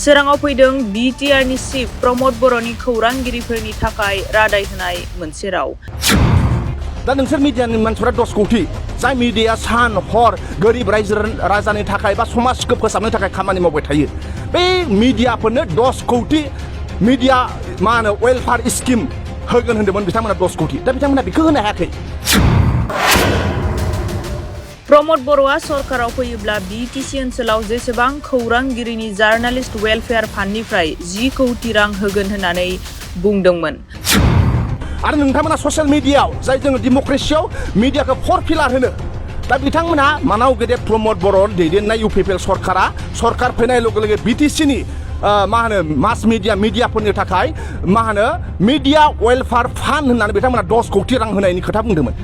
सोराङाव फैदों बिटिआरनि चिफ प्रमद बर'नि खौरांगिरिफोरनि थाखाय रादाय होनाय मोनसे राव। दा नोंसोर मिडियानि मानसिफोरा 10 कोटी जाय मिडिया सान हर गोरिब राजानि थाखाय बा समाजखौ फोसाबनो थाखाय खामानि मावबाय थायो बे मिडियाफोरनो 10 कोटी मिडिया मा होनो वेलफेयार स्किम होगोन होनदोंमोन बिथांमोना 10 कोटी दा बिथांमोना बेखौ होनो हायाखै। प्रमद बर'आ सरकाराव फैयोब्ला बिटिसि ओनसोलाव जेसेबां खौरांगिरिनि जार्नालिस्ट वेलफेयार फान्डनिफ्राय 10 कोटी रां होगोन होननानै बुंदोंमोन। आरो नोंथांमोना ससियेल मिडियायाव जाय जोङो डेम'क्रेसियाव मिडियाखौ 4 पिलार होनो दा बिथांमोना मानाव गेदेर प्रमद बर' दैदेननाय इउपिपिएल सरकार फैनाय लोगो लोगो बिटिसिनि मा होनो मास मिडियाफोरनि थाखाय मा होनो मिडिया वेलफेयार फान्ड होननानै बिथांमोना 10 कोटी रां होनायनि खोथा बुंदोंमोन।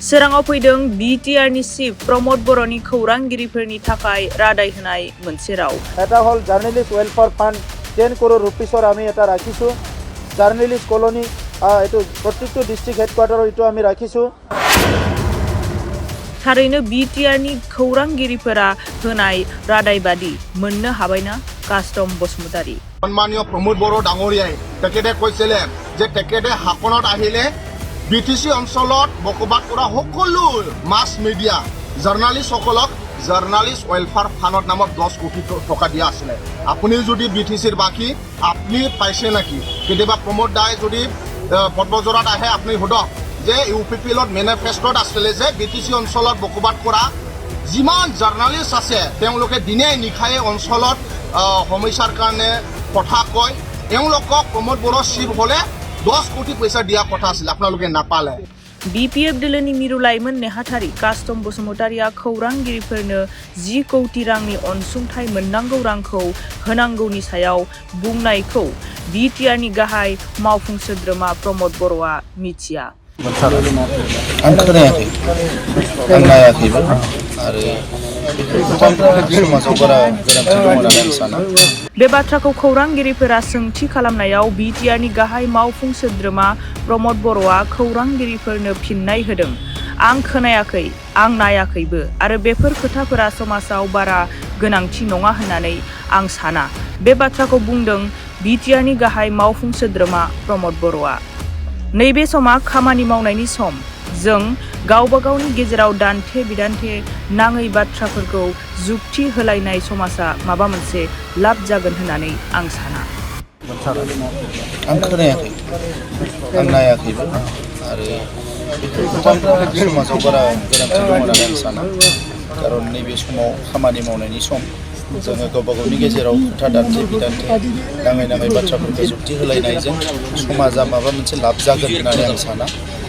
सोराङाव फैदों बिटिआरनि चिफ प्रमद बर'नि खौरांगिरिफोरनि थाखाय रादाय होनाय मोनसे राव। এটা হল জার্নালিস্ট ওয়েলফেয়ার ফান্ড 10 crore रुपिसर আমি এটা রাখিছো জার্নালিস্ট কলোনি এটো প্রত্যেকটো ডিস্ট্রিক্ট হেডকোয়ার্টার এটো আমি রাখিছো। थारैनो बिटिआरनि खौरांगिरिफोरा होनाय रादाय बादि मोननो हाबायना कास्टम बसुमतारी। सन्मानीय प्रमोद बर' डाঙৰীয়াই তেখেতে কৈছিলে যে তেখেতে হাকনত আহিলে বিটিসি অঞ্চলত বকবাদ কৰা সকলো মাছ মিডিয়া জাৰ্নালিষ্টসকলক জাৰ্নালিষ্ট ওয়েলফেয়াৰ ফান্ডৰ নামত 10 কোটি টকা দিয়া আছিল। আপুনি যদি বিটিসিৰ বাকি আপনি পাইছে নাকি কেতিয়াবা প্ৰমোদ দাই যদি পদ্মজৰাত আহে আপুনি সোধক যে ইউপিপিএলত মেনিফেষ্টত আছিলে যে বিটিসি অঞ্চলত বকবাদ কৰা যিমান জাৰ্নালিষ্ট আছে তেওঁলোকে দিনে নিশায়ে অঞ্চলত সমস্যাৰ কাৰণে কথা কয় তেওঁলোকক প্ৰমোদ বড়ো চিফ হলে 10 कोटी पैसा दिया কথা আছিল আপোনালোকে নাপালে। बिपिएफ दोलोनि मिरु लाइमोन नेहाथारि कास्टम बसुमतारिया खौरांगिरिफोरनो 10 कोटी रांनि अनसुंथाइ मोननांगौ रांखौ होनांगौनि सायाव बुंनायखौ बिटिआरनि गाहाय मावफुं सोद्रोमा प्रमद बर'आ मिथिया। आं खोनायाखै आं नायाखैबो आरो समाजाव बारा गोनांथि दङ होननानै आं साना। बे बाथ्राखौ खौरांगिरिफोरा सोंथि खालामनायाव बिटिआरनि गाहाय मावफुं सोद्रोमा प्रमद बर'आ खौरांगिरिफोरनो फिननाय होदों। आं खोनायाखै आं नायाखैबो आरो बेफोर खोथाफोरा समाजाव बारा गोनांथि नङा होननानै आं साना। बे बाथ्राखौ बुंदों बिटिआरनि गाहाय मावफुं सोद्रोमा प्रमद बर'आ। नैबे समा खामानि मावनायनि सम। जों गावबा गावनि गेजेराव दान्थे बिदान्थे नाङै बाथ्राफोरखौ जुक्ति होलायनाय समाजा माबा मोनसे लाब जागोन होननानै आं साना। आं खोनायाखै आं नायाखैबो आरो समाजाव बारा गोनांथि दङ होननानै आं साना। खारन नैबे समाव खामानि मावनायनि सम जोङो गावबा गावनि गेजेराव खोथा दान्थे बिदान्थे नाङै बाथ्राफोरखौ जुक्ति होलायनायजों समाजा माबा मोनसे लाब जागोन होननानै आं साना।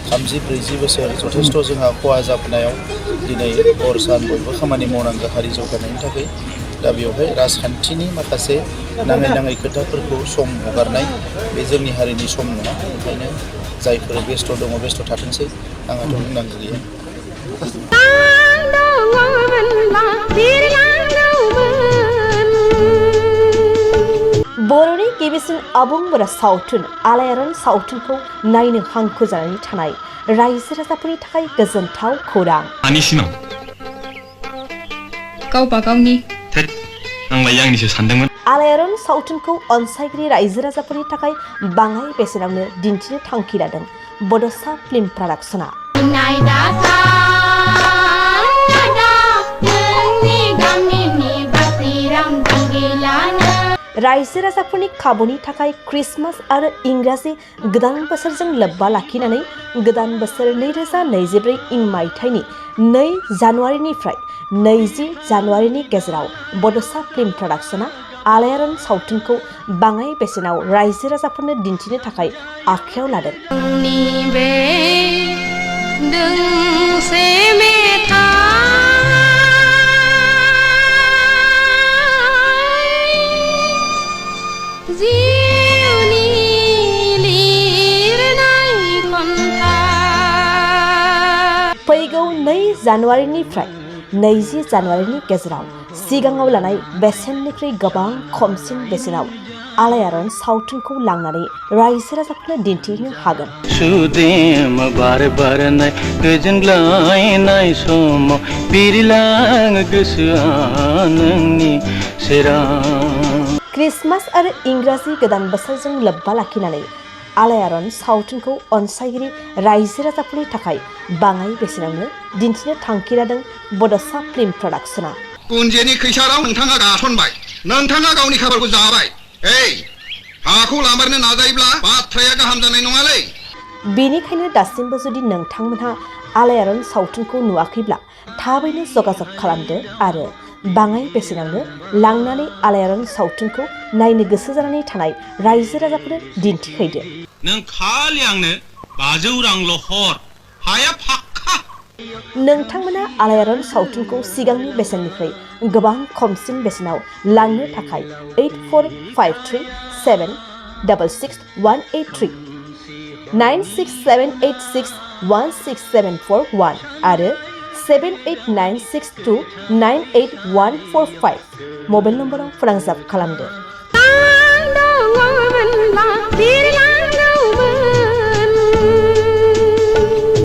30-40 बोसोर जथेस्थ' जोंहा खहा जाबोनायाव दिनै हर सान बयबो खामानि मावनांगौ हारि जौगानायनि थाखाय दा बेवहाय राजखान्थिनि माखासे नाङै खोथाफोरखौ सम हगारनाय बे जोंनि हारिनि सम नङा। ओंखायनो जायफोर बेस्थ' दङ बेस्थ' थाथोंसै आंहाथ' बुंनांगौ गैया। बर'नि गिबिसिन आबुं बर' सावथुन आलायारन सावथुनखौ नायनो हांखुर जानानै थानाय रायजो राजाफोरनि थाखाय गोजोनथाव खौरां। गावबा गावनि आंलाय आंनिसो सानदोंमोन। आलायारन सावथुनखौ अनसायगिरि रायजो राजाफोरनि थाखाय बाङाय बेसेनावनो दिन्थिनो थांखि लादों बड'सा फिल्म प्रडाक्शना। रायजो राजाफोरनि खाबुनि थाखाय क्रिसमास आरो इंराजि गोदान बोसोरजों लोब्बा लाखिनानै गोदान बोसोर 2024 इं मायथाइनि 2 जानुवारिनिफ्राय 20 जानुवारिनि गेजेराव बड'सा फिल्म प्रडाक्शना आलायारन सावथुनखौ बाङाय बेसेनाव रायजो राजाफोरनो दिन्थिनो थाखाय आखायाव लादों। फैगौ 2 जानुवारिनिफ्राय 20 जानुवारिनि गेजेराव सिगाङाव लानाय बेसेननिख्रुइ गोबां खमसिन बेसेनाव आलायारन सावथुनखौ लांनानै रायजो राजाफोरनो दिन्थिनो हागोन। सुदेम बार बारनाय गोजोनग्लायनाय समाव बिरलाङो गोसोआ नोंनि सेराव। क्रिसमास आरो इंराजि गोदान बोसोरजों लोब्बा लाखिनानै आलायारन सावथुनखौ अनसायगिरि रायजो राजाफोरनि थाखाय बाङाय बेसेनावनो दिन्थिनो थांखि लादों बड'सा फिल्म प्रडाक्शना। कुन्जेनि खैसाराव नोंथाङा गासनबाय, नोंथाङा गावनि खाफालखौ जाबाय। हाखौ लामारनो नाजायोब्ला बाथ्राया गाहाम जानाय नङालै। बेनिखायनो दासिमबो जुदि नोंथांमोनहा आलायारन सावथुनखौ नुवाखैब्ला थाबैनो जगाजग खालामदो आरो बाङाय बेसेनावनो लांनानै आलायारन सावथुनखौ नायनो गोसो जानानै थानाय रायजो राजाफोरनो दिन्थिहैदो। नों खालि आंनो 500 रांल' हर, हाया फाक्का। नोंथांमोना आलायारन सावथुनखौ सिगांनि बेसेननिफ्राय गोबां खमसिन बेसेनाव लांनो थाखाय 8453766183 9678616741 आरो 7896298145 मबाइल नम्बराव फोनांजाब खालामदो।